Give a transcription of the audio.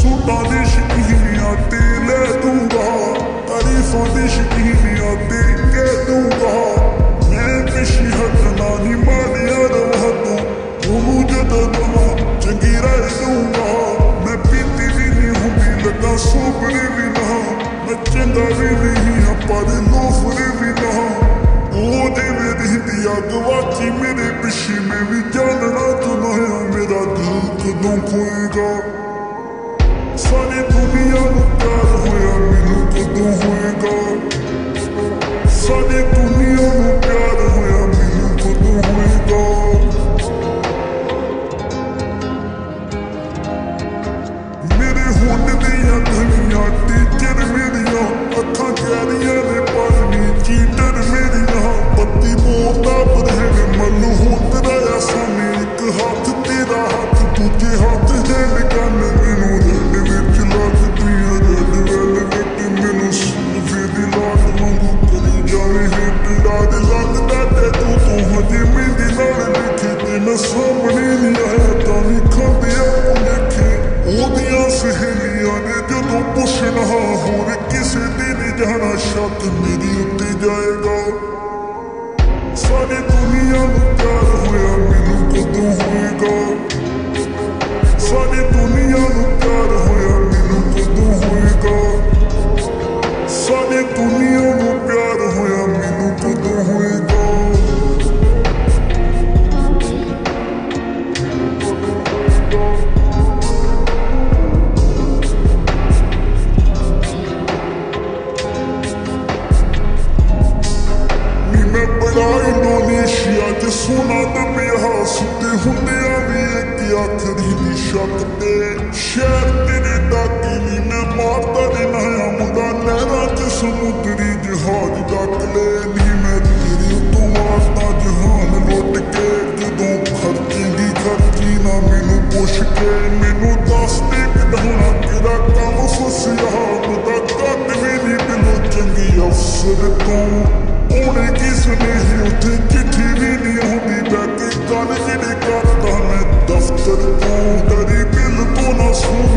सूटां दी शकीनियां ते लै दूंगा, तारीफां दी शकीनियां ते कह दूंगा। मैं पिछी हटना नी माड़ियां रवां तों, ओनू जदों दवां चंगी राय दूंगा। मैं पीती भी नहीं हुंदी लगा सोबरी भी ना, मैं चंगा भी नहीं हाँ पर लोफरी भी ना। ओ जिवें दिंदी अग वाची मेरे पिछे मैं भी जानना चाहना, मेरा दिल कदों खोएगा। सारी दुनिया नूं प्यार होया मैनू कदों होएगा, सारी दुनिया नूं प्यार होया मैनू कदों होएगा। मेरे होंठ दियां गलियां टीचर मेरियां, अखां गहरियां ने पालनी चीटर मेरियां। पत्ती मोरदा बरहन मल होंद रहा सामने, एक हाथ तेरा हाथ दूजे हाथ है निगन। मैनू रेड विच लगदियां रेड वेलवेट, मैनू सुल्फे दी लाट वांगू करी जावे हिट। डर लगदा टैटू तो हजे मेहंदी नाल लिखी, ते मैं सामने नहीं आया तां भी खांदे आ लेखे। ओदियां सहेलियां ने जदों पुछना होर किसे दी नहीं जाना, शक मेरी उत्ते जाएगा। सारी दुनिया नूं प्यार होया मैनू कदों होएगा, सारी दुनिया नूं प्यार होया मैनू कदों होएगा, सारी दुनिया नूं प्यार होया मैनू कदों होएगा। इंडोनेशिया च सोना दबिया सुते हुंदिया भी एक आखरी दी शक ते। शहर तेरे डाके नी मैं मारदा रहना आ मुंडा, नहरां च समुद्री जहाज डक ले नी। मैं तेरे उतों वारदा जहान लुट के, जदों खर्चेंगी खर्ची ना मैनू पुछ के। मैनू दस दे कढाउणा तेरा कम फसिया, मुंडा घट भी नी बिलो चंगी अफसर तों। ओने की सुनेही उत्थे चिट्ठी भी नहीं आउंदी, बैठे गल जिहड़ी करदा मैं दफ्तर तों। डरी बिल तो ना सुन